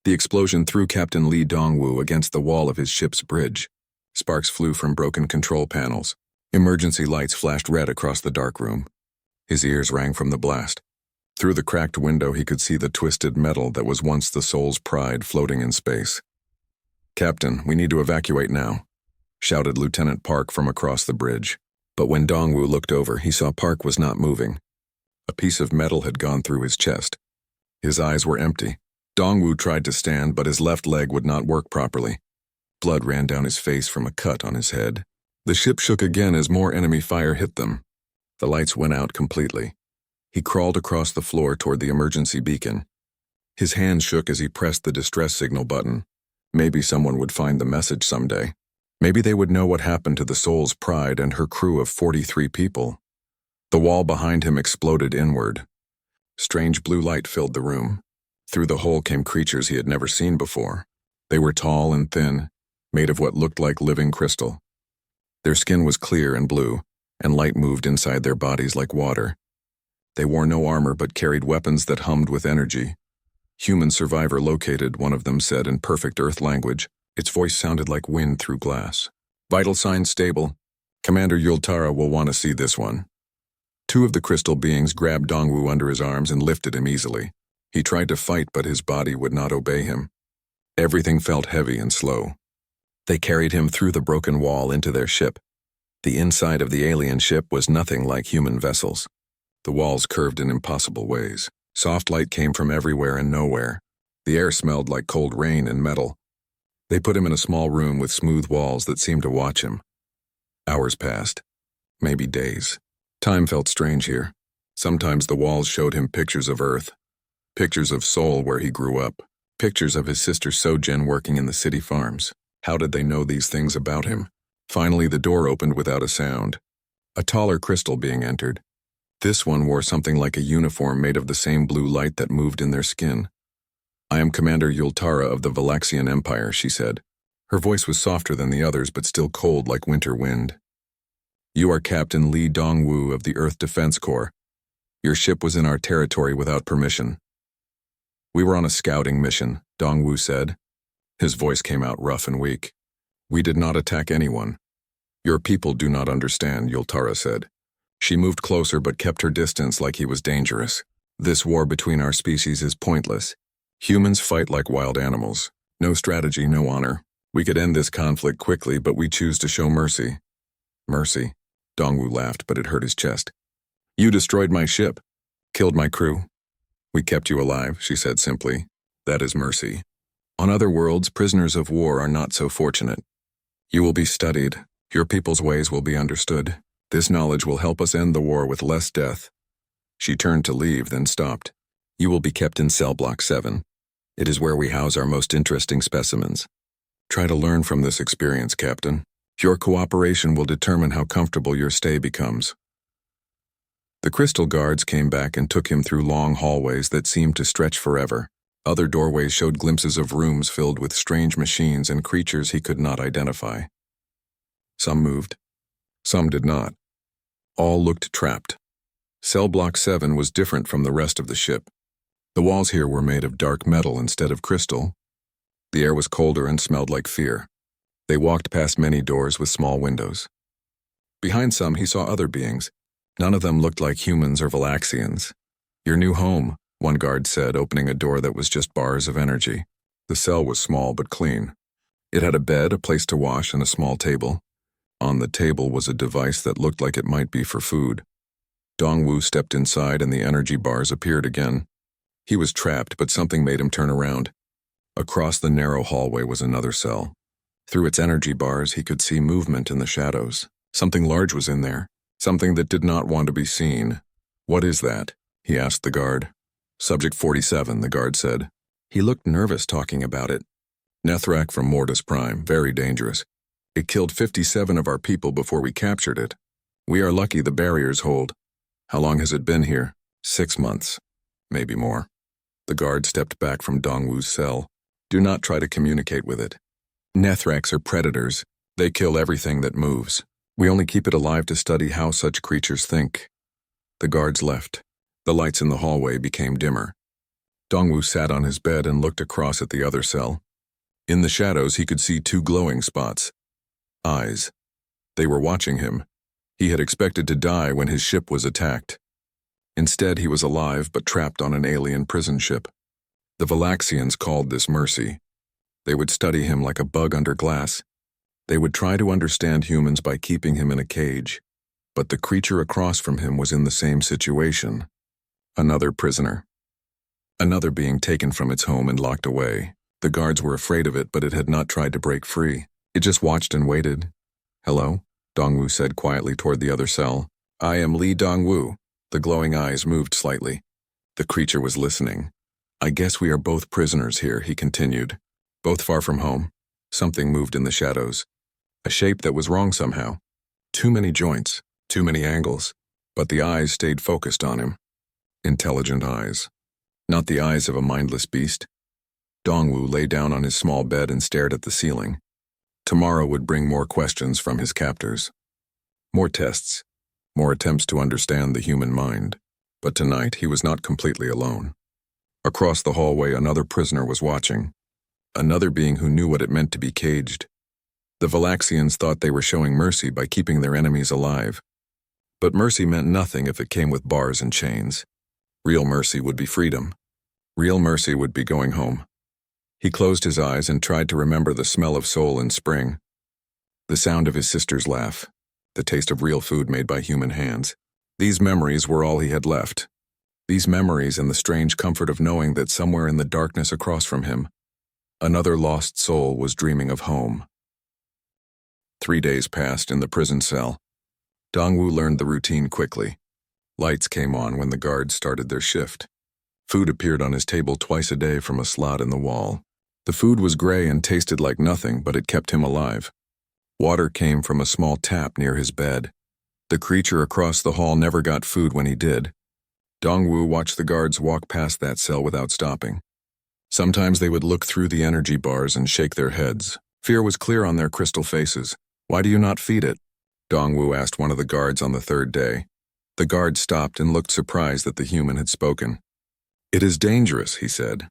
The explosion threw Captain Lee Dongwu against the wall of his ship's bridge. Sparks flew from broken control panels. Emergency lights flashed red across the dark room. His ears rang from the blast. Through the cracked window he could see the twisted metal that was once the Soul's Pride floating in space. "Captain, we need to evacuate now," shouted Lieutenant Park from across the bridge. But when Dongwu looked over, he saw Park was not moving. A piece of metal had gone through his chest. His eyes were empty. Dongwu tried to stand, but his left leg would not work properly. Blood ran down his face from a cut on his head. The ship shook again as more enemy fire hit them. The lights went out completely. He crawled across the floor toward the emergency beacon. His hands shook as he pressed the distress signal button. Maybe someone would find the message someday. Maybe they would know what happened to the Soul's Pride and her crew of 43 people. The wall behind him exploded inward. Strange blue light filled the room. Through the hole came creatures he had never seen before. They were tall and thin, made of what looked like living crystal. Their skin was clear and blue, and light moved inside their bodies like water. They wore no armor but carried weapons that hummed with energy. "Human survivor located," one of them said in perfect Earth language. Its voice sounded like wind through glass. "Vital signs stable. Commander Yultara will want to see this one." Two of the crystal beings grabbed Dongwu under his arms and lifted him easily. He tried to fight, but his body would not obey him. Everything felt heavy and slow. They carried him through the broken wall into their ship. The inside of the alien ship was nothing like human vessels. The walls curved in impossible ways. Soft light came from everywhere and nowhere. The air smelled like cold rain and metal. They put him in a small room with smooth walls that seemed to watch him. Hours passed. Maybe days. Time felt strange here. Sometimes the walls showed him pictures of Earth. Pictures of Seoul where he grew up. Pictures of his sister Sojin working in the city farms. How did they know these things about him? Finally, the door opened without a sound. A taller crystal being entered. This one wore something like a uniform made of the same blue light that moved in their skin. "I am Commander Yultara of the Valaxian Empire," she said. Her voice was softer than the others, but still cold like winter wind. "You are Captain Lee Dongwu of the Earth Defense Corps. Your ship was in our territory without permission." "We were on a scouting mission," Dongwu said. His voice came out rough and weak. "We did not attack anyone." "Your people do not understand," Yultara said. She moved closer but kept her distance like he was dangerous. "This war between our species is pointless. Humans fight like wild animals. No strategy, no honor. We could end this conflict quickly, but we choose to show mercy." "Mercy?" Dongwu laughed, but it hurt his chest. "You destroyed my ship, killed my crew. We kept you alive," she said simply. "That is mercy. On other worlds, prisoners of war are not so fortunate. You will be studied. Your people's ways will be understood. This knowledge will help us end the war with less death." She turned to leave, then stopped. "You will be kept in cell block 7. It is where we house our most interesting specimens. Try to learn from this experience, Captain. Your cooperation will determine how comfortable your stay becomes." The crystal guards came back and took him through long hallways that seemed to stretch forever. Other doorways showed glimpses of rooms filled with strange machines and creatures he could not identify. Some moved. Some did not. All looked trapped. Cell Block 7 was different from the rest of the ship. The walls here were made of dark metal instead of crystal. The air was colder and smelled like fear. They walked past many doors with small windows. Behind some, he saw other beings. None of them looked like humans or Valaxians. "Your new home," one guard said, opening a door that was just bars of energy. The cell was small but clean. It had a bed, a place to wash, and a small table. On the table was a device that looked like it might be for food. Dongwu stepped inside and the energy bars appeared again. He was trapped, but something made him turn around. Across the narrow hallway was another cell. Through its energy bars, he could see movement in the shadows. Something large was in there, something that did not want to be seen. "What is that?" he asked the guard. "Subject 47, the guard said. He looked nervous talking about it. "Nethrak from Mortis Prime, very dangerous. It killed 57 of our people before we captured it. We are lucky the barriers hold. How long has it been here? 6 months. Maybe more." The guard stepped back from Dongwu's cell. "Do not try to communicate with it. Nethraks are predators. They kill everything that moves. We only keep it alive to study how such creatures think." The guards left. The lights in the hallway became dimmer. Dongwu sat on his bed and looked across at the other cell. In the shadows, he could see two glowing spots. Eyes. They were watching him. He had expected to die when his ship was attacked. Instead, he was alive but trapped on an alien prison ship. The Valaxians called this mercy. They would study him like a bug under glass. They would try to understand humans by keeping him in a cage. But the creature across from him was in the same situation. Another prisoner. Another being taken from its home and locked away. The guards were afraid of it, but it had not tried to break free. It just watched and waited. "Hello?" Dongwu said quietly toward the other cell. "I am Lee Dongwu." The glowing eyes moved slightly. The creature was listening. "I guess we are both prisoners here," he continued. "Both far from home." Something moved in the shadows. A shape that was wrong somehow. Too many joints, too many angles. But the eyes stayed focused on him. Intelligent eyes. Not the eyes of a mindless beast. Dongwu lay down on his small bed and stared at the ceiling. Tomorrow would bring more questions from his captors. More tests. More attempts to understand the human mind. But tonight he was not completely alone. Across the hallway, another prisoner was watching. Another being who knew what it meant to be caged. The Valaxians thought they were showing mercy by keeping their enemies alive. But mercy meant nothing if it came with bars and chains. Real mercy would be freedom. Real mercy would be going home. He closed his eyes and tried to remember the smell of soul in spring. The sound of his sister's laugh. The taste of real food made by human hands. These memories were all he had left. These memories and the strange comfort of knowing that somewhere in the darkness across from him, another lost soul was dreaming of home. 3 days passed in the prison cell. Dongwu learned the routine quickly. Lights came on when the guards started their shift. Food appeared on his table twice a day from a slot in the wall. The food was gray and tasted like nothing, but it kept him alive. Water came from a small tap near his bed. The creature across the hall never got food when he did. Dongwu watched the guards walk past that cell without stopping. Sometimes they would look through the energy bars and shake their heads. Fear was clear on their crystal faces. "Why do you not feed it?" Dongwu asked one of the guards on the third day. The guard stopped and looked surprised that the human had spoken. "It is dangerous," he said.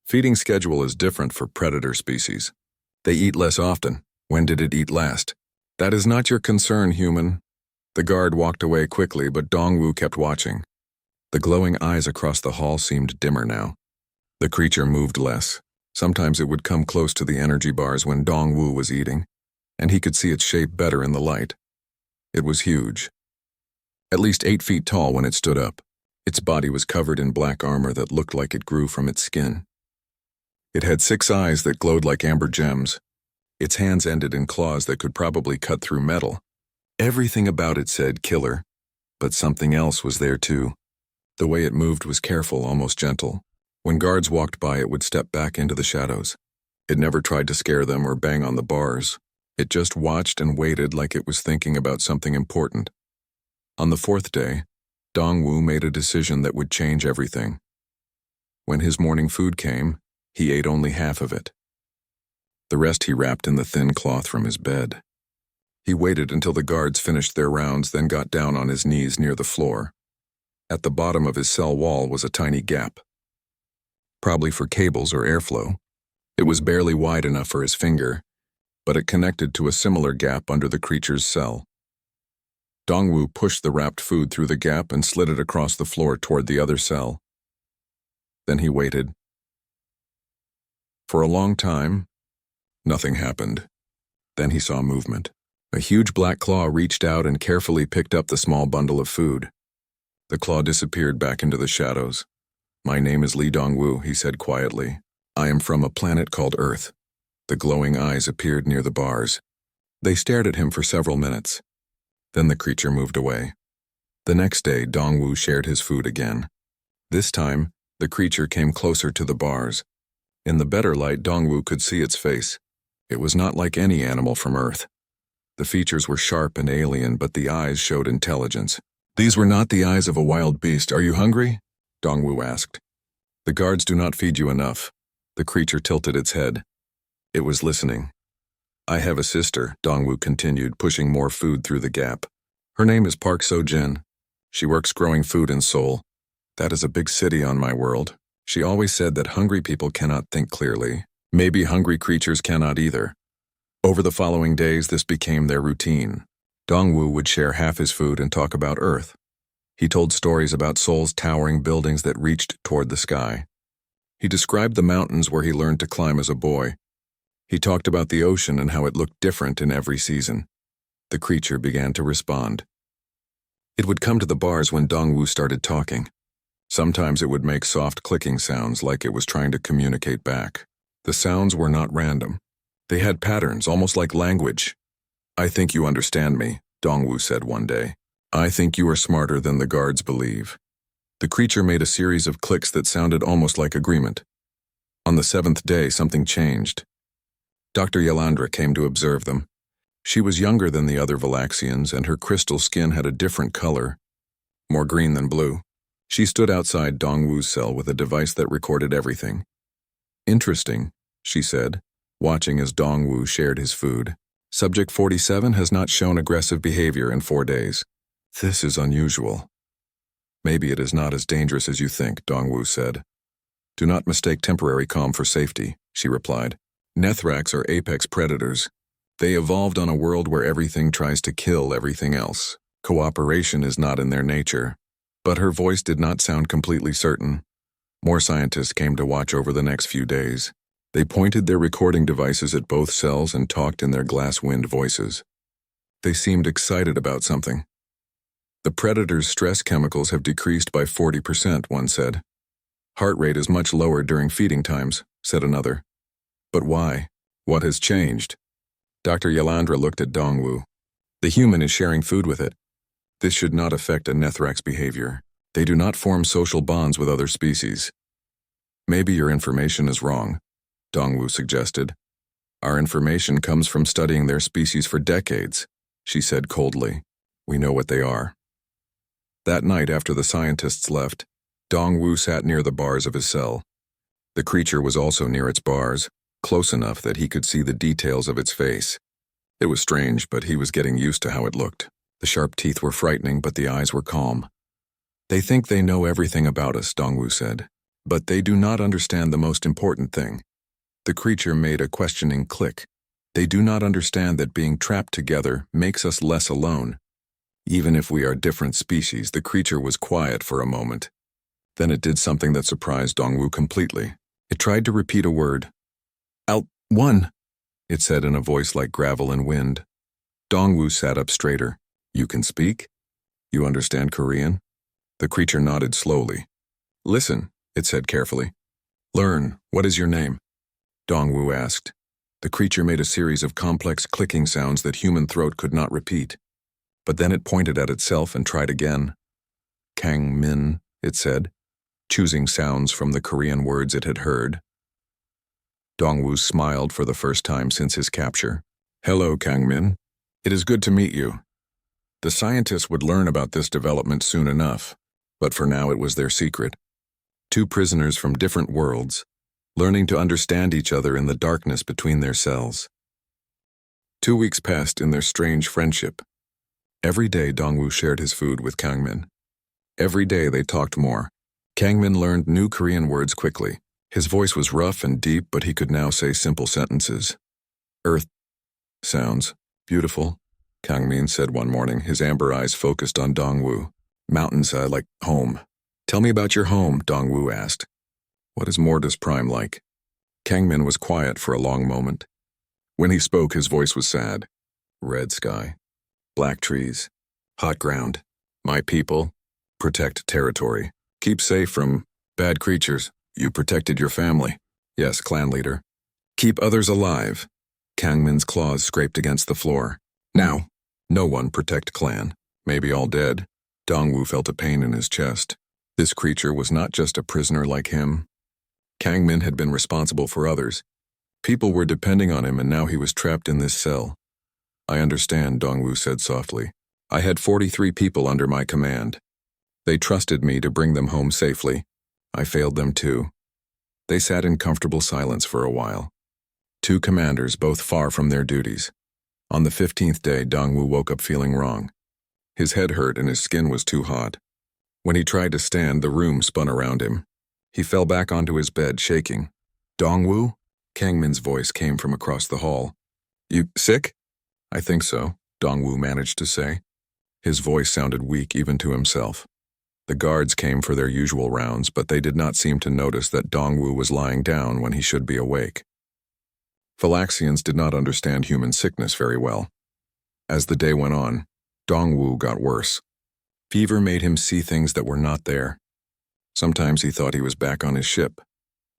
"Feeding schedule is different for predator species. They eat less often. When did it eat last?" "That is not your concern, human." The guard walked away quickly, but Dongwu kept watching. The glowing eyes across the hall seemed dimmer now. The creature moved less. Sometimes it would come close to the energy bars when Dongwu was eating, and he could see its shape better in the light. It was huge. At least 8 feet tall when it stood up. Its body was covered in black armor that looked like it grew from its skin. It had 6 eyes that glowed like amber gems. Its hands ended in claws that could probably cut through metal. Everything about it said killer, but something else was there too. The way it moved was careful, almost gentle. When guards walked by, it would step back into the shadows. It never tried to scare them or bang on the bars. It just watched and waited like it was thinking about something important. On the 4th day, Dongwu made a decision that would change everything. When his morning food came, he ate only half of it. The rest he wrapped in the thin cloth from his bed. He waited until the guards finished their rounds, then got down on his knees near the floor. At the bottom of his cell wall was a tiny gap. Probably for cables or airflow. It was barely wide enough for his finger, but it connected to a similar gap under the creature's cell. Dongwu pushed the wrapped food through the gap and slid it across the floor toward the other cell. Then he waited. For a long time, nothing happened. Then he saw movement. A huge black claw reached out and carefully picked up the small bundle of food. The claw disappeared back into the shadows. "My name is Lee Dongwu," he said quietly. "I am from a planet called Earth." The glowing eyes appeared near the bars. They stared at him for several minutes. Then the creature moved away. The next day, Dongwu shared his food again. This time, the creature came closer to the bars. In the better light, Dongwu could see its face. It was not like any animal from Earth. The features were sharp and alien, but the eyes showed intelligence. "These were not the eyes of a wild beast. Are you hungry?" Dongwu asked. "The guards do not feed you enough." The creature tilted its head. It was listening. "I have a sister," Dongwu continued, pushing more food through the gap. "Her name is Park So-jin. She works growing food in Seoul. That is a big city on my world. She always said that hungry people cannot think clearly. Maybe hungry creatures cannot either. Over the following days, this became their routine. Dongwu would share half his food and talk about Earth. He told stories about Seoul's towering buildings that reached toward the sky. He described the mountains where he learned to climb as a boy. He talked about the ocean and how it looked different in every season. The creature began to respond. It would come to the bars when Dongwu started talking. Sometimes it would make soft clicking sounds like it was trying to communicate back. The sounds were not random. They had patterns, almost like language. "I think you understand me," Dongwu said one day. "I think you are smarter than the guards believe." The creature made a series of clicks that sounded almost like agreement. On the 7th day, something changed. Dr. Yalandra came to observe them. She was younger than the other Valaxians, and her crystal skin had a different color, more green than blue. She stood outside Dongwu's cell with a device that recorded everything. "Interesting," she said, watching as Dongwu shared his food. "Subject 47 has not shown aggressive behavior in 4 days. This is unusual." "Maybe it is not as dangerous as you think," Dongwu said. "Do not mistake temporary calm for safety," she replied. "Nethraks are apex predators. They evolved on a world where everything tries to kill everything else. Cooperation is not in their nature." But her voice did not sound completely certain. More scientists came to watch over the next few days. They pointed their recording devices at both cells and talked in their glass-wind voices. They seemed excited about something. "The predator's stress chemicals have decreased by 40%, one said. "Heart rate is much lower during feeding times," said another. "But why? What has changed?" Dr. Yalandra looked at Dongwu. "The human is sharing food with it. This should not affect a Nethrak's behavior. They do not form social bonds with other species." "Maybe your information is wrong," Dongwu suggested. "Our information comes from studying their species for decades," she said coldly. "We know what they are." That night, after the scientists left, Dongwu sat near the bars of his cell. The creature was also near its bars, close enough that he could see the details of its face. It was strange, but he was getting used to how it looked. The sharp teeth were frightening, but the eyes were calm. "They think they know everything about us," Dongwu said. "But they do not understand the most important thing." The creature made a questioning click. "They do not understand that being trapped together makes us less alone. Even if we are different species," the creature was quiet for a moment. Then it did something that surprised Dongwu completely. It tried to repeat a word. "One," it said in a voice like gravel and wind. Dongwu sat up straighter. "You can speak? You understand Korean?" The creature nodded slowly. "Listen," it said carefully. "Learn. What is your name?" Dongwu asked. The creature made a series of complex clicking sounds that human throat could not repeat. But then it pointed at itself and tried again. "Kang Min," it said, choosing sounds from the Korean words it had heard. Dongwu smiled for the first time since his capture. "Hello, Kang Min. It is good to meet you." The scientists would learn about this development soon enough, but for now it was their secret. 2 prisoners from different worlds, learning to understand each other in the darkness between their cells. 2 weeks passed in their strange friendship. Every day Dongwu shared his food with Kangmin. Every day they talked more. Kangmin learned new Korean words quickly. His voice was rough and deep, but he could now say simple sentences. "Earth sounds beautiful," Kangmin said one morning, his amber eyes focused on Dongwu. "Mountains, like home." "Tell me about your home," Dongwu asked. "What is Mortis Prime like?" Kangmin was quiet for a long moment. When he spoke, his voice was sad. "Red sky, black trees, hot ground. My people protect territory. Keep safe from bad creatures. You protected your family." "Yes, clan leader." "Keep others alive." Kangmin's claws scraped against the floor. "Now, no one protect clan. Maybe all dead." Dongwu felt a pain in his chest. This creature was not just a prisoner like him. Kangmin had been responsible for others. People were depending on him, and now he was trapped in this cell. "I understand," Dongwu said softly. "I had 43 people under my command. They trusted me to bring them home safely. I failed them too." They sat in comfortable silence for a while. 2 commanders, both far from their duties. On the 15th day, Dongwu woke up feeling wrong. His head hurt and his skin was too hot. When he tried to stand, the room spun around him. He fell back onto his bed, shaking. Dongwu? Kangmin's voice came from across the hall. You sick? I think so, Dongwu managed to say. His voice sounded weak even to himself. The guards came for their usual rounds, but they did not seem to notice that Dongwu was lying down when he should be awake. Phylaxians did not understand human sickness very well. As the day went on, Dongwu got worse. Fever made him see things that were not there. Sometimes he thought he was back on his ship.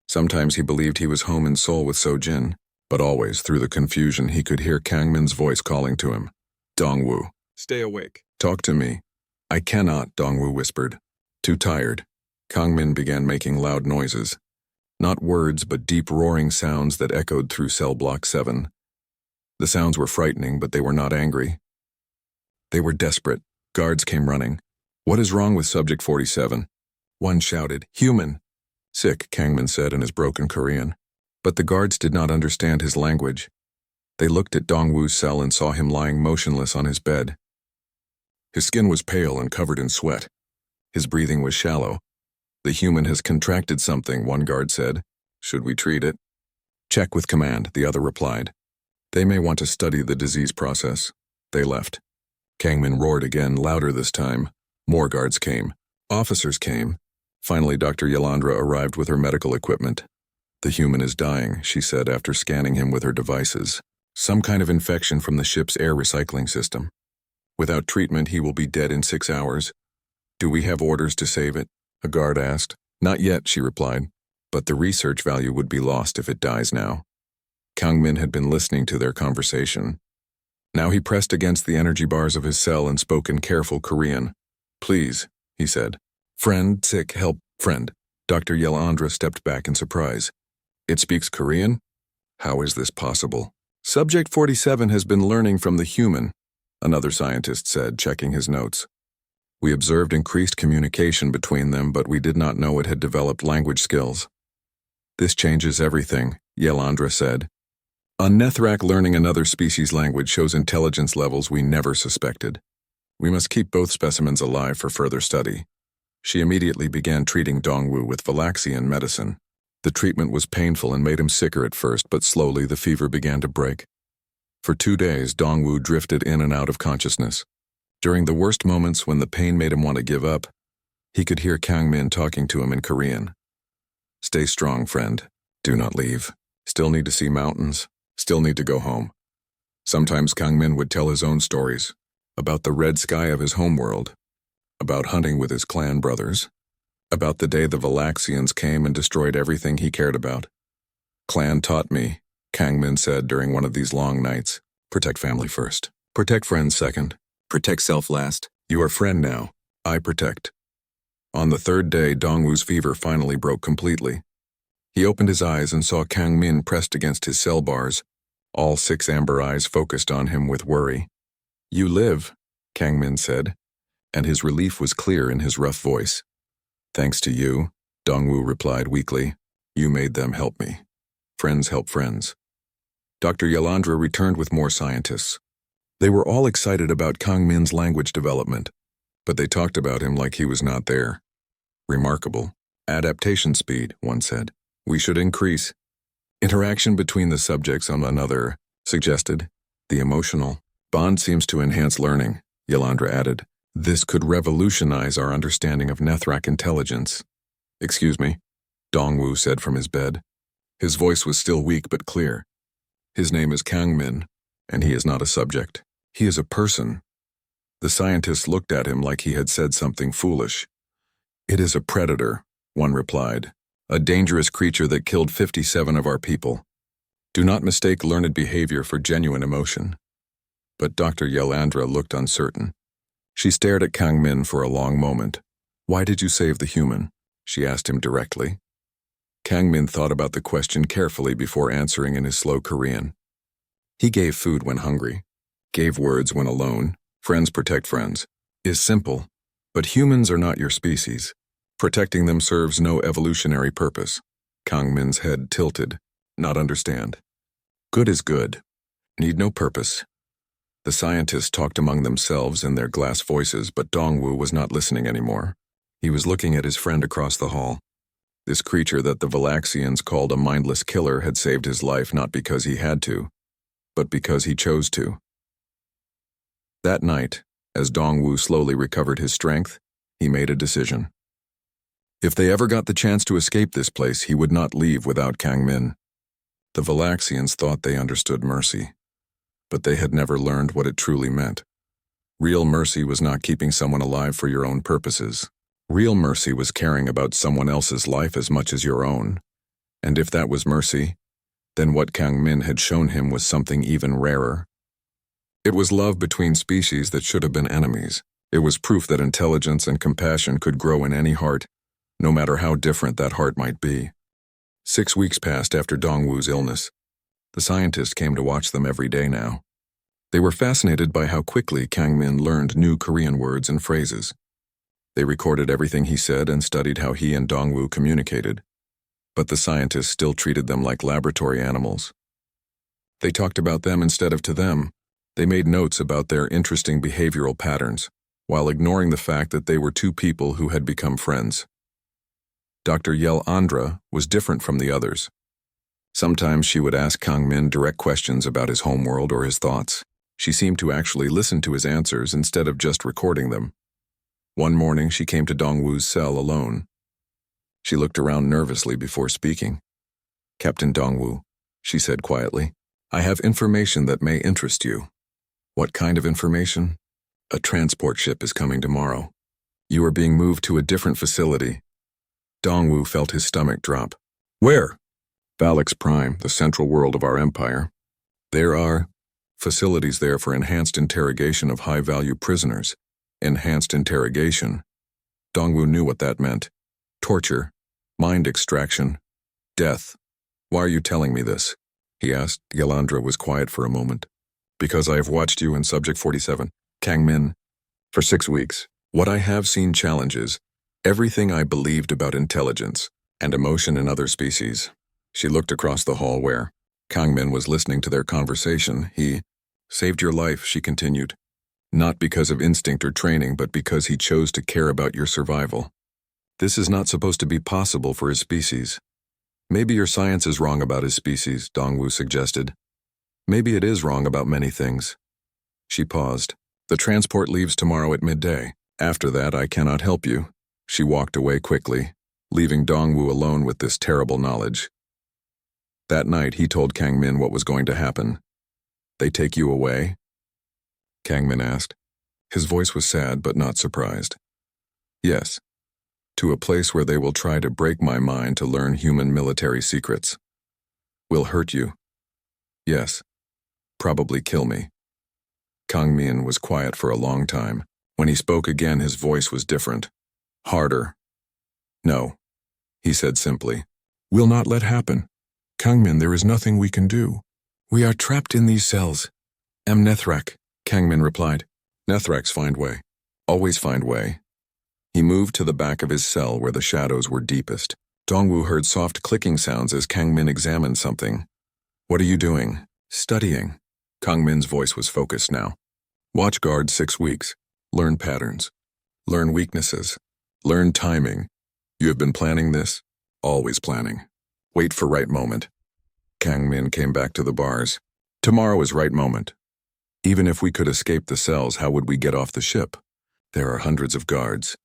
Sometimes he believed he was home in Seoul with Sojin, but always, through the confusion, he could hear Kangmin's voice calling to him. Dongwu. Stay awake. Talk to me. I cannot, Dongwu whispered. Too tired. Kangmin began making loud noises. Not words, but deep roaring sounds that echoed through cell block 7. The sounds were frightening, but they were not angry. They were desperate. Guards came running. What is wrong with Subject 47? One shouted, Human! Sick, Kangmin said in his broken Korean. But the guards did not understand his language. They looked at Dongwu's cell and saw him lying motionless on his bed. His skin was pale and covered in sweat. His breathing was shallow. The human has contracted something, one guard said. Should we treat it? Check with command, the other replied. They may want to study the disease process. They left. Kangmin roared again, louder this time. More guards came. Officers came. Finally, Dr. Yolandra arrived with her medical equipment. The human is dying, she said after scanning him with her devices. Some kind of infection from the ship's air recycling system. Without treatment, he will be dead in 6 hours. Do we have orders to save it? A guard asked. Not yet, she replied. But the research value would be lost if it dies now. Kangmin had been listening to their conversation. Now he pressed against the energy bars of his cell and spoke in careful Korean. Please, he said. Friend, sick, help, friend. Dr. Yolandra stepped back in surprise. It speaks Korean? How is this possible? Subject 47 has been learning from the human, another scientist said, checking his notes. We observed increased communication between them, but we did not know it had developed language skills. This changes everything, Yolandra said. On Nethrak, learning another species' language shows intelligence levels we never suspected. We must keep both specimens alive for further study. She immediately began treating Dongwu with Phylaxian medicine. The treatment was painful and made him sicker at first, but slowly the fever began to break. For 2 days, Dongwu drifted in and out of consciousness. During the worst moments when the pain made him want to give up, he could hear Kangmin talking to him in Korean. Stay strong, friend. Do not leave. Still need to see mountains. Still need to go home. Sometimes Kangmin would tell his own stories, about the red sky of his homeworld, about hunting with his clan brothers, about the day the Phylaxians came and destroyed everything he cared about. Clan taught me, Kangmin said during one of these long nights. Protect family first. Protect friends second. Protect self last. You are friend now. I protect. On the 3rd day, Dongwu's fever finally broke completely. He opened his eyes and saw Kangmin pressed against his cell bars, all 6 amber eyes focused on him with worry. You live, Kangmin said, and his relief was clear in his rough voice. Thanks to you, Dongwu replied weakly. You made them help me. Friends help friends. Dr. Yolandra returned with more scientists. They were all excited about Kangmin's language development, but they talked about him like he was not there. Remarkable. Adaptation speed, one said. We should increase. Interaction between the subjects on another, suggested. The emotional bond seems to enhance learning, Yolandra added. This could revolutionize our understanding of Nethrak intelligence. Excuse me, Dongwu said from his bed. His voice was still weak but clear. His name is Kangmin, and he is not a subject. He is a person. The scientists looked at him like he had said something foolish. It is a predator, one replied. A dangerous creature that killed 57 of our people. Do not mistake learned behavior for genuine emotion. But Dr. Yolandra looked uncertain. She stared at Kangmin for a long moment. Why did you save the human? She asked him directly. Kangmin thought about the question carefully before answering in his slow Korean. He gave food when hungry, gave words when alone. Friends protect friends. Is simple, but humans are not your species. Protecting them serves no evolutionary purpose. Kangmin's head tilted. Not understand. Good is good. Need no purpose. The scientists talked among themselves in their glass voices, but Dongwu was not listening anymore. He was looking at his friend across the hall. This creature that the Valaxians called a mindless killer had saved his life not because he had to, but because he chose to. That night, as Dongwu slowly recovered his strength, he made a decision. If they ever got the chance to escape this place, he would not leave without Kang Min. The Valaxians thought they understood mercy, but they had never learned what it truly meant. Real mercy was not keeping someone alive for your own purposes. Real mercy was caring about someone else's life as much as your own. And if that was mercy, then what Kang Min had shown him was something even rarer. It was love between species that should have been enemies. It was proof that intelligence and compassion could grow in any heart, no matter how different that heart might be. 6 weeks passed after Dongwu's illness. The scientists came to watch them every day now. They were fascinated by how quickly Kang Min learned new Korean words and phrases. They recorded everything he said and studied how he and Dongwu communicated. But the scientists still treated them like laboratory animals. They talked about them instead of to them. They made notes about their interesting behavioral patterns, while ignoring the fact that they were two people who had become friends. Dr. Yel Andra was different from the others. Sometimes she would ask Kang Min direct questions about his homeworld or his thoughts. She seemed to actually listen to his answers instead of just recording them. One morning, she came to Dongwu's cell alone. She looked around nervously before speaking. "Captain Dongwu," she said quietly, "I have information that may interest you." "What kind of information?" "A transport ship is coming tomorrow. You are being moved to a different facility." Dongwu felt his stomach drop. "Where?" "Valix Prime, the central world of our empire. There are facilities there for enhanced interrogation of high-value prisoners." Enhanced interrogation. Dongwu knew what that meant. Torture, mind extraction, death. "Why are you telling me this?" he asked. Yelandra was quiet for a moment. "Because I have watched you in Subject 47, Kang Min, for 6 weeks. What I have seen challenges everything I believed about intelligence and emotion in other species." She looked across the hall where Kang Min was listening to their conversation. "He saved your life," she continued. "Not because of instinct or training, but because he chose to care about your survival. This is not supposed to be possible for his species." "Maybe your science is wrong about his species," Dongwu suggested. "Maybe it is wrong about many things." She paused. "The transport leaves tomorrow at midday. After that, I cannot help you." She walked away quickly, leaving Dongwu alone with this terrible knowledge. That night, he told Kang Min what was going to happen. "They take you away?" Kang Min asked. His voice was sad but not surprised. "Yes. To a place where they will try to break my mind to learn human military secrets. Will hurt you?" "Yes. Probably kill me." Kang Min was quiet for a long time. When he spoke again, his voice was different. Harder. "No," he said simply. "Will not let happen. Kang Min, there is nothing we can do. We are trapped in these cells." "Nethrak," Kang Min replied. "Nethraks find way. Always find way." He moved to the back of his cell where the shadows were deepest. Dongwu heard soft clicking sounds as Kang Min examined something. "What are you doing?" "Studying." Kang Min's voice was focused now. "Watch guard 6 weeks. Learn patterns. Learn weaknesses. Learn timing. You have been planning this?" "Always planning. Wait for right moment." Kang Min came back to the bars. "Tomorrow is right moment. Even if we could escape the cells, how would we get off the ship? There are hundreds of guards."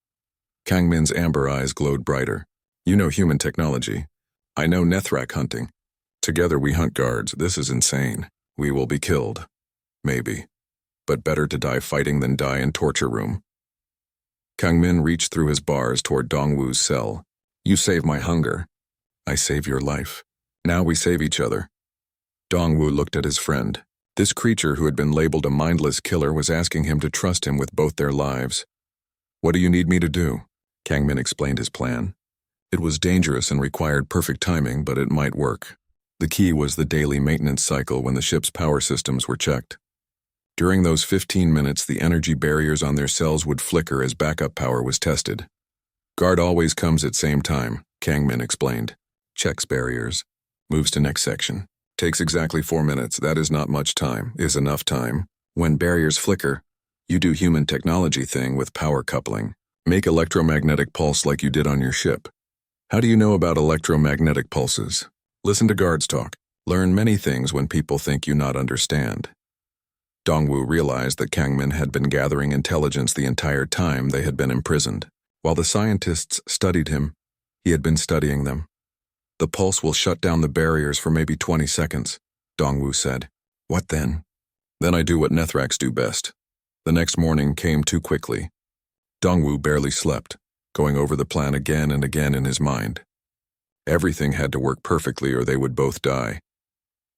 Kang Min's amber eyes glowed brighter. "You know human technology. I know Nethrak hunting. Together we hunt guards. This is insane. We will be killed. Maybe. But better to die fighting than die in torture room." Kang Min reached through his bars toward Dongwu's cell. "You save my hunger. I save your life. Now we save each other." Dongwu looked at his friend. This creature who had been labeled a mindless killer was asking him to trust him with both their lives. "What do you need me to do?" Kang Min explained his plan. It was dangerous and required perfect timing, but it might work. The key was the daily maintenance cycle when the ship's power systems were checked. During those 15 minutes, the energy barriers on their cells would flicker as backup power was tested. "Guard always comes at same time," Kang Min explained. "Checks barriers. Moves to next section. Takes exactly 4 minutes. That is not much time. Is enough time. When barriers flicker, you do human technology thing with power coupling. Make electromagnetic pulse like you did on your ship. How do you know about electromagnetic pulses? Listen to guards talk. Learn many things when people think you not understand. Dongwu realized that Kangmin had been gathering intelligence the entire time they had been imprisoned. While the scientists studied him, he had been studying them. The pulse will shut down the barriers for maybe 20 seconds, Dongwu said. What then? Then I do what Nethraks do best. The next morning came too quickly. Dongwu barely slept, going over the plan again and again in his mind. Everything had to work perfectly or they would both die.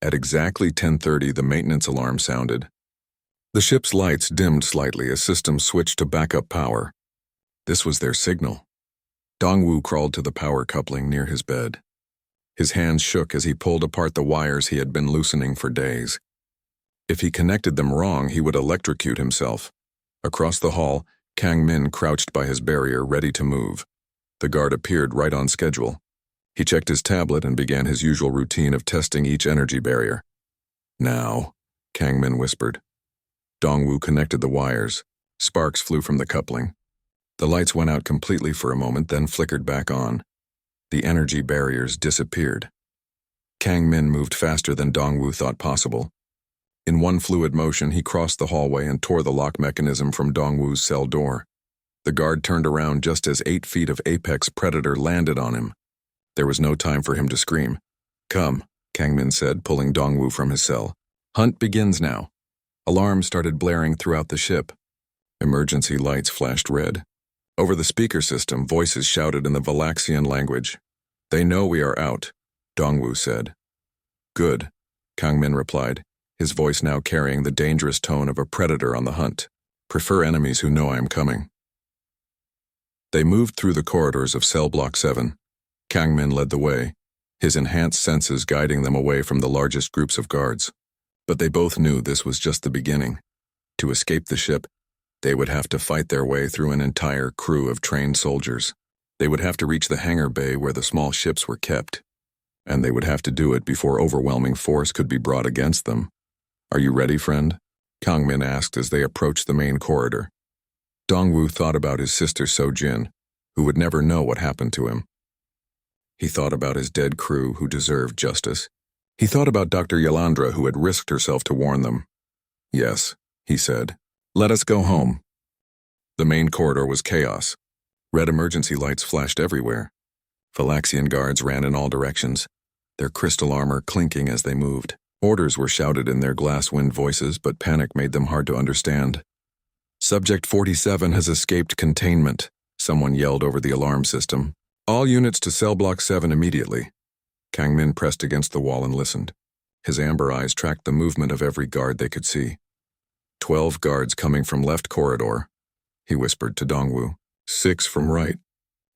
At exactly 10:30, the maintenance alarm sounded. The ship's lights dimmed slightly as systems switched to backup power. This was their signal. Dongwu crawled to the power coupling near his bed. His hands shook as he pulled apart the wires he had been loosening for days. If he connected them wrong, he would electrocute himself. Across the hall, Kang Min crouched by his barrier, ready to move. The guard appeared right on schedule. He checked his tablet and began his usual routine of testing each energy barrier. Now, Kang Min whispered. Dongwu connected the wires. Sparks flew from the coupling. The lights went out completely for a moment, then flickered back on. The energy barriers disappeared. Kang Min moved faster than Dongwu thought possible. In one fluid motion, he crossed the hallway and tore the lock mechanism from Dongwu's cell door. The guard turned around just as 8 feet of apex predator landed on him. There was no time for him to scream. Come, Kang Min said, pulling Dongwu from his cell. Hunt begins now. Alarms started blaring throughout the ship. Emergency lights flashed red. Over the speaker system, voices shouted in the Valaxian language. They know we are out, Dongwu said. Good, Kang Min replied, his voice now carrying the dangerous tone of a predator on the hunt. Prefer enemies who know I am coming. They moved through the corridors of Cell Block 7. Kang Min led the way, his enhanced senses guiding them away from the largest groups of guards. But they both knew this was just the beginning. To escape the ship, they would have to fight their way through an entire crew of trained soldiers. They would have to reach the hangar bay where the small ships were kept. And they would have to do it before overwhelming force could be brought against them. Are you ready, friend? Kang Min asked as they approached the main corridor. Dongwu thought about his sister So-jin, who would never know what happened to him. He thought about his dead crew who deserved justice. He thought about Dr. Yolandra who had risked herself to warn them. Yes, he said. Let us go home. The main corridor was chaos. Red emergency lights flashed everywhere. Valaxian guards ran in all directions, their crystal armor clinking as they moved. Orders were shouted in their glass-wind voices, but panic made them hard to understand. Subject 47 has escaped containment, someone yelled over the alarm system. All units to Cell Block 7 immediately. Kang Min pressed against the wall and listened. His amber eyes tracked the movement of every guard they could see. 12 guards coming from left corridor, he whispered to Dongwu. 6 from right.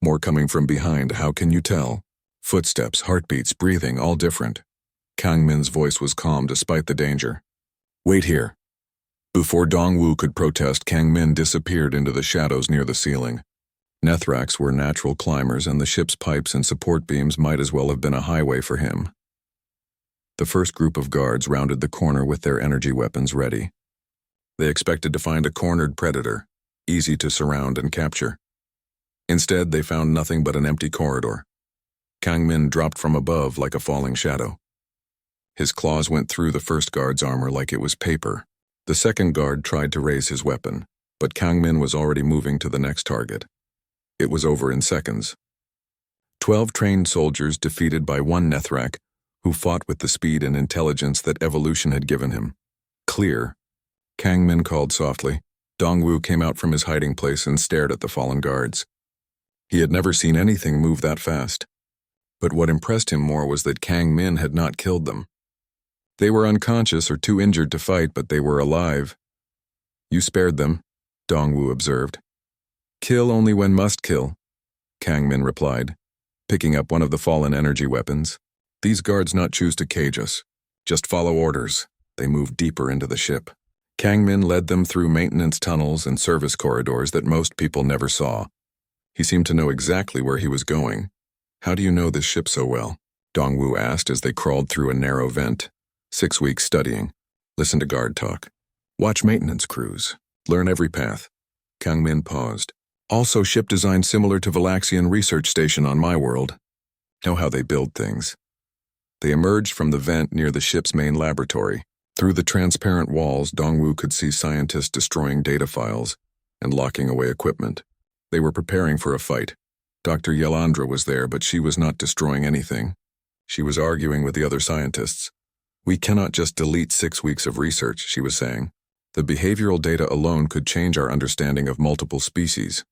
More coming from behind, how can you tell? Footsteps, heartbeats, breathing, all different. Kang Min's voice was calm despite the danger. Wait here. Before Dongwu could protest, Kang Min disappeared into the shadows near the ceiling. Nethraks were natural climbers, and the ship's pipes and support beams might as well have been a highway for him. The first group of guards rounded the corner with their energy weapons ready. They expected to find a cornered predator, easy to surround and capture. Instead, they found nothing but an empty corridor. Kang Min dropped from above like a falling shadow. His claws went through the first guard's armor like it was paper. The second guard tried to raise his weapon, but Kang Min was already moving to the next target. It was over in seconds. 12 trained soldiers defeated by one Nethrak, who fought with the speed and intelligence that evolution had given him. Clear, Kang Min called softly. Dongwu came out from his hiding place and stared at the fallen guards. He had never seen anything move that fast. But what impressed him more was that Kang Min had not killed them. They were unconscious or too injured to fight, but they were alive. You spared them, Dongwu observed. Kill only when must kill, Kang Min replied, picking up one of the fallen energy weapons. These guards not choose to cage us. Just follow orders. They moved deeper into the ship. Kang Min led them through maintenance tunnels and service corridors that most people never saw. He seemed to know exactly where he was going. How do you know this ship so well? Dongwu asked as they crawled through a narrow vent. 6 weeks studying. Listen to guard talk. Watch maintenance crews. Learn every path. Kang Min paused. Also ship design similar to Valaxian research station on my world. Know how they build things. They emerged from the vent near the ship's main laboratory. Through the transparent walls, Dongwu could see scientists destroying data files and locking away equipment. They were preparing for a fight. Dr. Yelandra was there, but she was not destroying anything. She was arguing with the other scientists. We cannot just delete 6 weeks of research, she was saying. The behavioral data alone could change our understanding of multiple species.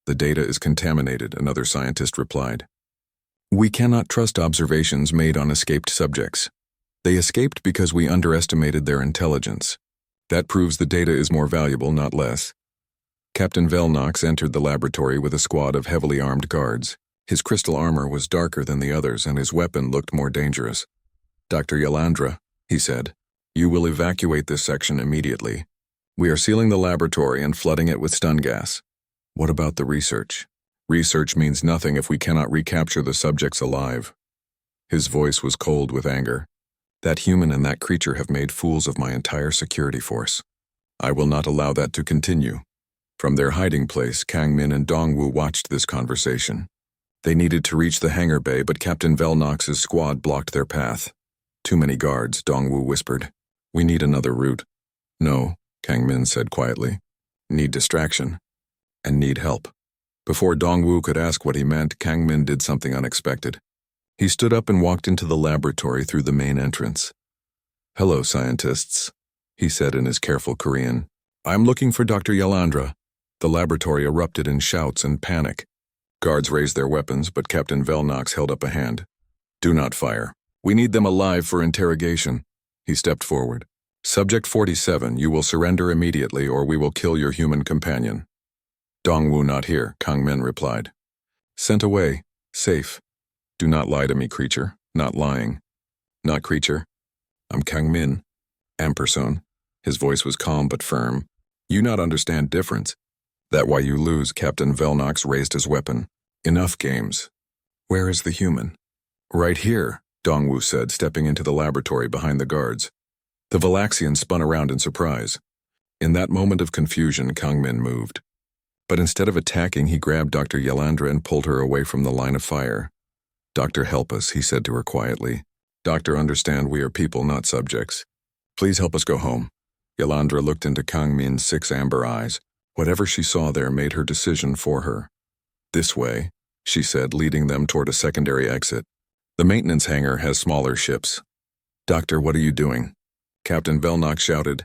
The data is contaminated, another scientist replied. We cannot trust observations made on escaped subjects. They escaped because we underestimated their intelligence. That proves the data is more valuable, not less. Captain Velnox entered the laboratory with a squad of heavily armed guards. His crystal armor was darker than the others, and his weapon looked more dangerous. Dr. Yelandra, he said, you will evacuate this section immediately. We are sealing the laboratory and flooding it with stun gas. What about the research? Research means nothing if we cannot recapture the subjects alive. His voice was cold with anger. That human and that creature have made fools of my entire security force. I will not allow that to continue. From their hiding place, Kang Min and Dongwu watched this conversation. They needed to reach the hangar bay, but Captain Velnox's squad blocked their path. Too many guards, Dongwu whispered. We need another route. No, Kang Min said quietly. Need distraction. And need help. Before Dongwu could ask what he meant, Kang Min did something unexpected. He stood up and walked into the laboratory through the main entrance. Hello, scientists, he said in his careful Korean. I'm looking for Dr. Yelandra. The laboratory erupted in shouts and panic. Guards raised their weapons, but Captain Velnox held up a hand. Do not fire. We need them alive for interrogation. He stepped forward. Subject 47, you will surrender immediately or we will kill your human companion. Dongwu not here, Kang Min replied. Sent away. Safe. Do not lie to me, creature. Not lying. Not creature. I'm Kang Min. Amperson. His voice was calm but firm. You not understand difference. That why you lose, Captain Velnox raised his weapon. Enough games. Where is the human? Right here, Dongwu said, stepping into the laboratory behind the guards. The Valaxian spun around in surprise. In that moment of confusion, Kang Min moved. But instead of attacking, he grabbed Dr. Yelandra and pulled her away from the line of fire. Doctor, help us, he said to her quietly. Doctor, understand we are people, not subjects. Please help us go home. Yelandra looked into Kang Min's 6 amber eyes. Whatever she saw there made her decision for her. This way, she said, leading them toward a secondary exit. The maintenance hangar has smaller ships. Doctor, what are you doing? Captain Velnox shouted.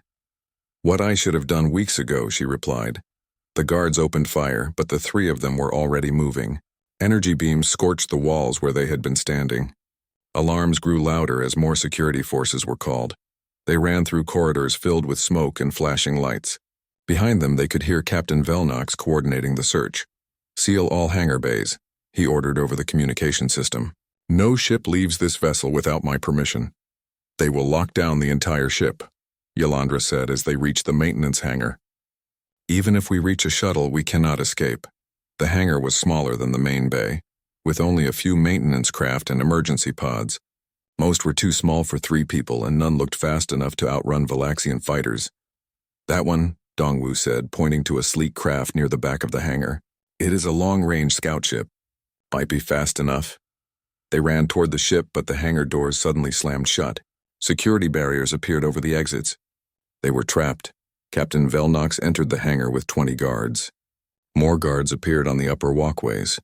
What I should have done weeks ago, she replied. The guards opened fire, but the 3 of them were already moving. Energy beams scorched the walls where they had been standing. Alarms grew louder as more security forces were called. They ran through corridors filled with smoke and flashing lights. Behind them, they could hear Captain Velnox coordinating the search. Seal all hangar bays, he ordered over the communication system. No ship leaves this vessel without my permission. They will lock down the entire ship, Yelandra said as they reached the maintenance hangar. Even if we reach a shuttle, we cannot escape. The hangar was smaller than the main bay, with only a few maintenance craft and emergency pods. Most were too small for 3 people, and none looked fast enough to outrun Valaxian fighters. That one, Dongwu said, pointing to a sleek craft near the back of the hangar. It is a long-range scout ship. Might be fast enough. They ran toward the ship, but the hangar doors suddenly slammed shut. Security barriers appeared over the exits. They were trapped. Captain Velnox entered the hangar with 20 guards. More guards appeared on the upper walkways.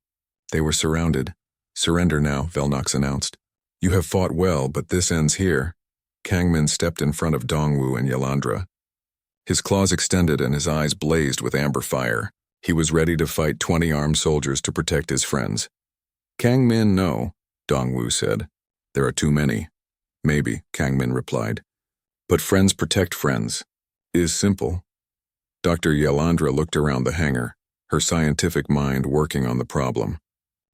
They were surrounded. Surrender now, Velnox announced. You have fought well, but this ends here. Kang Min stepped in front of Dongwu and Yelandra. His claws extended and his eyes blazed with amber fire. He was ready to fight 20 armed soldiers to protect his friends. Kang Min, no, Dongwu said. There are too many. Maybe, Kang Min replied. But friends protect friends. Is simple. Dr. Yelandra looked around the hangar, her scientific mind working on the problem.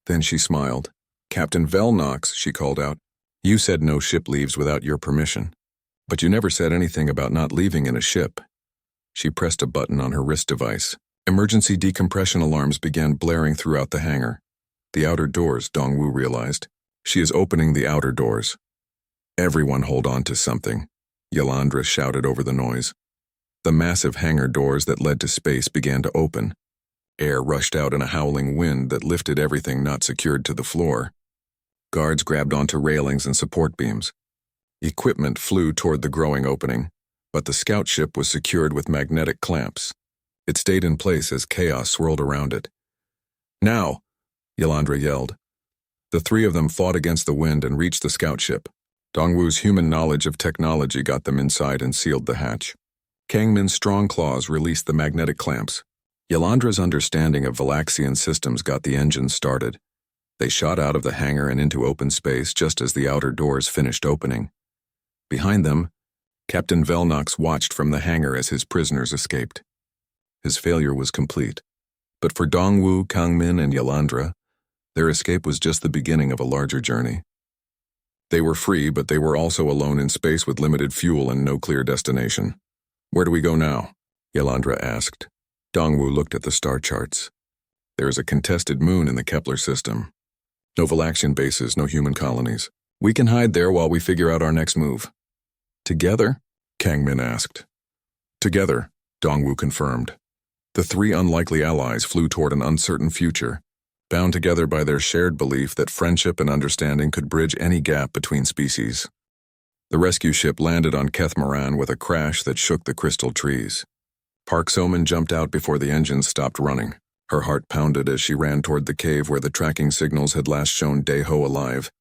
Then she smiled. Captain Velnox, she called out. You said no ship leaves without your permission. But you never said anything about not leaving in a ship. She pressed a button on her wrist device. Emergency decompression alarms began blaring throughout the hangar. The outer doors, Dongwu realized. She is opening the outer doors. Everyone hold on to something, Yelandra shouted over the noise. The massive hangar doors that led to space began to open. Air rushed out in a howling wind that lifted everything not secured to the floor. Guards grabbed onto railings and support beams. Equipment flew toward the growing opening, but the scout ship was secured with magnetic clamps. It stayed in place as chaos swirled around it. "Now!" Yolanda yelled. The three of them fought against the wind and reached the scout ship. Dongwu's human knowledge of technology got them inside and sealed the hatch. Kangmin's strong claws released the magnetic clamps. Yolandra's understanding of Valaxian systems got the engines started. They shot out of the hangar and into open space just as the outer doors finished opening. Behind them, Captain Velnox watched from the hangar as his prisoners escaped. His failure was complete. But for Dongwu, Kangmin, and Yolandra, their escape was just the beginning of a larger journey. They were free, but they were also alone in space with limited fuel and no clear destination. "Where do we go now?" Yolandra asked. Dongwu looked at the star charts. There is a contested moon in the Kepler system. No Valaxian bases, no human colonies. We can hide there while we figure out our next move. "Together?" Kangmin asked. "Together," Dongwu confirmed. The three unlikely allies flew toward an uncertain future, bound together by their shared belief that friendship and understanding could bridge any gap between species. The rescue ship landed on Kethmaran with a crash that shook the crystal trees. Park Soman jumped out before the engines stopped running. Her heart pounded as she ran toward the cave where the tracking signals had last shown Daeho alive.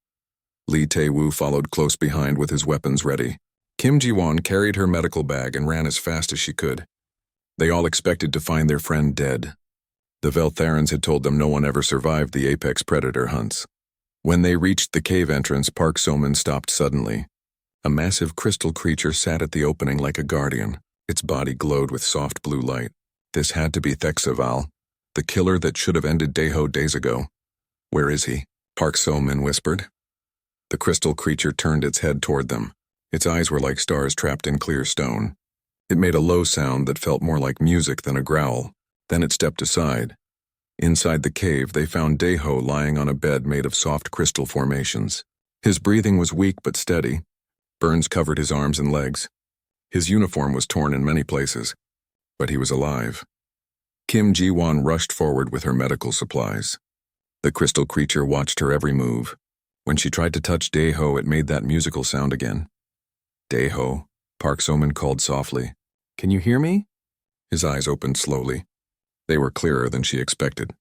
Lee Tae-woo followed close behind with his weapons ready. Kim Ji-won carried her medical bag and ran as fast as she could. They all expected to find their friend dead. The Veltharans had told them no one ever survived the apex predator hunts. When they reached the cave entrance, Park Soman stopped suddenly. A massive crystal creature sat at the opening like a guardian. Its body glowed with soft blue light. This had to be Thexaval, the killer that should have ended Daeho days ago. "Where is he?" Park Soman whispered. The crystal creature turned its head toward them. Its eyes were like stars trapped in clear stone. It made a low sound that felt more like music than a growl. Then it stepped aside. Inside the cave, they found Daeho lying on a bed made of soft crystal formations. His breathing was weak but steady. Burns covered his arms and legs. His uniform was torn in many places, but he was alive. Kim Ji-won rushed forward with her medical supplies. The crystal creature watched her every move. When she tried to touch Daeho, it made that musical sound again. "Daeho," Park Soman called softly. "Can you hear me?" His eyes opened slowly. They were clearer than she expected.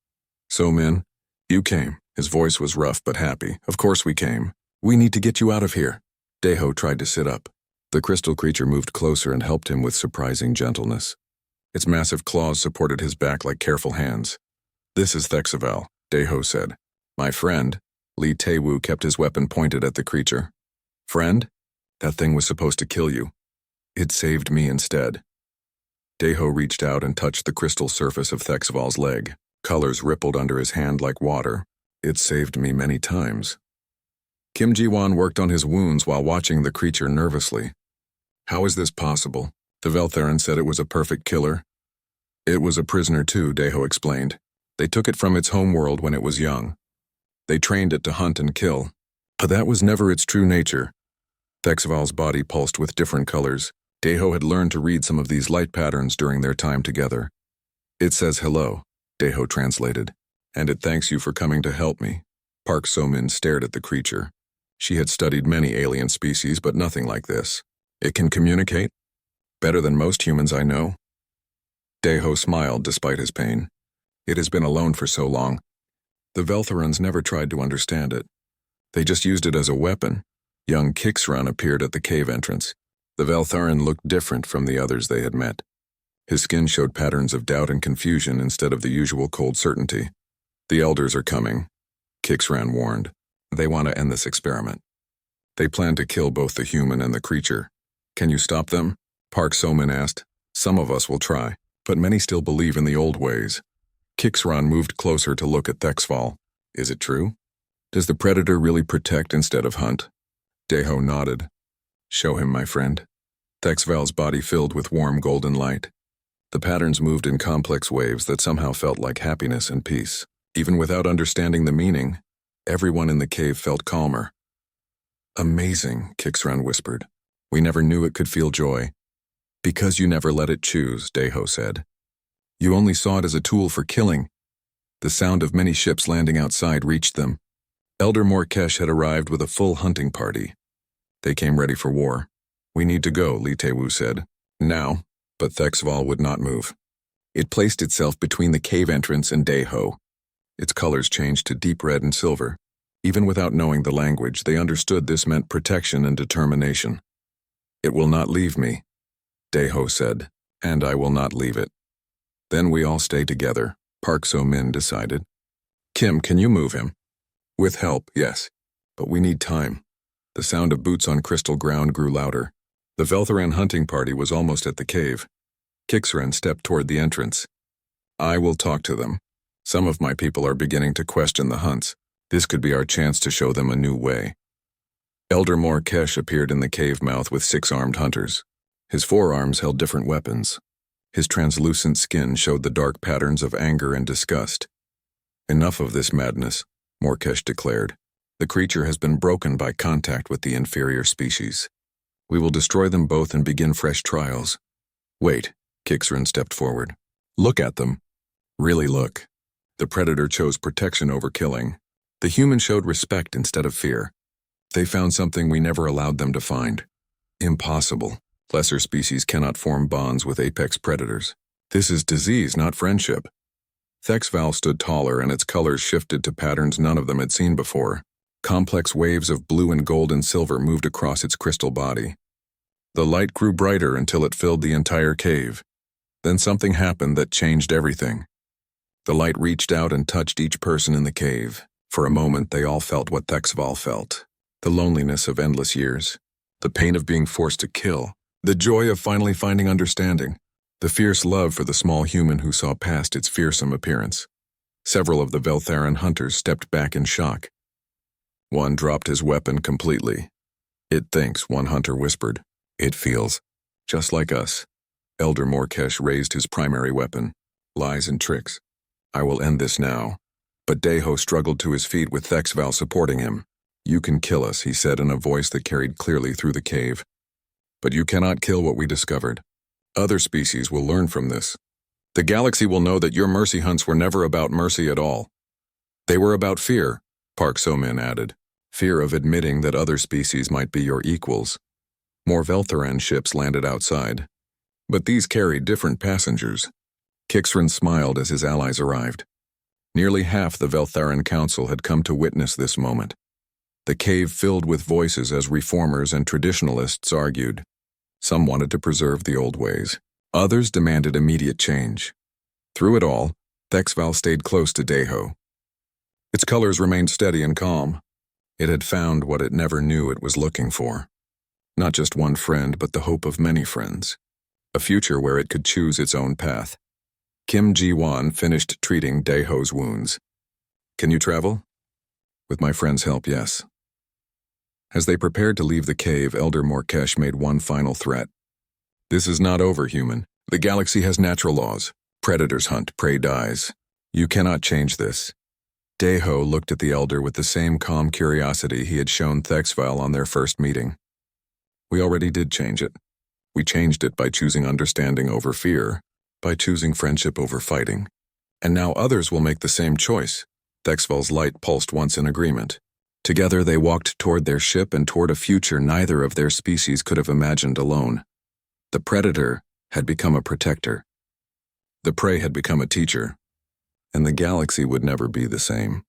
"Somin, you came." His voice was rough but happy. "Of course we came. We need to get you out of here." Daeho tried to sit up. The crystal creature moved closer and helped him with surprising gentleness. Its massive claws supported his back like careful hands. "This is Thexaval," Daeho said. "My friend." Lee Tae-woo kept his weapon pointed at the creature. "Friend? That thing was supposed to kill you. It saved me instead." Daeho reached out and touched the crystal surface of Thexaval's leg. Colors rippled under his hand like water. "It saved me many times." Kim Ji-won worked on his wounds while watching the creature nervously. "How is this possible?" The Veltharan said it was a perfect killer. "It was a prisoner too," Daeho explained. "They took it from its homeworld when it was young. They trained it to hunt and kill. But that was never its true nature." Thexaval's body pulsed with different colors. Daeho had learned to read some of these light patterns during their time together. "It says hello," Daeho translated, "and it thanks you for coming to help me." Park So-min stared at the creature. She had studied many alien species, but nothing like this. "It can communicate? Better than most humans I know." Daeho smiled despite his pain. "It has been alone for so long. The Veltharans never tried to understand it. They just used it as a weapon." Young Kixran appeared at the cave entrance. The Veltharan looked different from the others they had met. His skin showed patterns of doubt and confusion instead of the usual cold certainty. "The elders are coming," Kixran warned. "They want to end this experiment. They plan to kill both the human and the creature. Can you stop them?" Park So-min asked. "Some of us will try, but many still believe in the old ways." Kixran moved closer to look at Thexval. "Is it true? Does the predator really protect instead of hunt?" Daeho nodded. "Show him, my friend." Thexval's body filled with warm golden light. The patterns moved in complex waves that somehow felt like happiness and peace. Even without understanding the meaning, everyone in the cave felt calmer. "Amazing," Kixran whispered. "We never knew it could feel joy." "Because you never let it choose," Daeho said. "You only saw it as a tool for killing." The sound of many ships landing outside reached them. Elder Morkesh had arrived with a full hunting party. They came ready for war. "We need to go," Li Tewu said. "Now." But Thexval would not move. It placed itself between the cave entrance and Daeho. Its colors changed to deep red and silver. Even without knowing the language, they understood this meant protection and determination. "It will not leave me," Daeho said, "and I will not leave it." "Then we all stay together," Park So-min decided. "Kim, can you move him?" "With help, yes. But we need time." The sound of boots on crystal ground grew louder. The Veltharan hunting party was almost at the cave. Kixren stepped toward the entrance. "I will talk to them. Some of my people are beginning to question the hunts. This could be our chance to show them a new way." Elder Morkesh appeared in the cave mouth with 6 armed hunters. His forearms held different weapons. His translucent skin showed the dark patterns of anger and disgust. "Enough of this madness," Morkesh declared. "The creature has been broken by contact with the inferior species. We will destroy them both and begin fresh trials." "Wait," Kixren stepped forward. "Look at them. Really look." The predator chose protection over killing. The human showed respect instead of fear. They found something we never allowed them to find. Impossible. Lesser species cannot form bonds with apex predators. This is disease, not friendship. Thexval stood taller, and its colors shifted to patterns none of them had seen before. Complex waves of blue and gold and silver moved across its crystal body. The light grew brighter until it filled the entire cave. Then something happened that changed everything. The light reached out and touched each person in the cave. For a moment, they all felt what Thexval felt. The loneliness of endless years. The pain of being forced to kill. The joy of finally finding understanding. The fierce love for the small human who saw past its fearsome appearance. Several of the Veltharan hunters stepped back in shock. One dropped his weapon completely. "It thinks," one hunter whispered. "It feels. Just like us." Elder Morkesh raised his primary weapon. "Lies and tricks. I will end this now." But Daeho struggled to his feet with Thexval supporting him. "You can kill us," he said in a voice that carried clearly through the cave. "But you cannot kill what we discovered. Other species will learn from this. The galaxy will know that your mercy hunts were never about mercy at all. They were about fear," Park So-min added. "Fear of admitting that other species might be your equals." More Veltharan ships landed outside. But these carried different passengers. Kixren smiled as his allies arrived. Nearly half the Veltharan Council had come to witness this moment. The cave filled with voices as reformers and traditionalists argued. Some wanted to preserve the old ways. Others demanded immediate change. Through it all, Thexval stayed close to Daeho. Its colors remained steady and calm. It had found what it never knew it was looking for. Not just one friend, but the hope of many friends. A future where it could choose its own path. Kim Ji-won finished treating Daeho's wounds. "Can you travel?" "With my friend's help, yes." As they prepared to leave the cave, Elder Morkesh made one final threat. "This is not over, human. The galaxy has natural laws. Predators hunt, prey dies. You cannot change this." Daeho looked at the elder with the same calm curiosity he had shown Thexval on their first meeting. "We already did change it. We changed it by choosing understanding over fear, by choosing friendship over fighting. And now others will make the same choice." Thexval's light pulsed once in agreement. Together they walked toward their ship and toward a future neither of their species could have imagined alone. The predator had become a protector. The prey had become a teacher. And the galaxy would never be the same.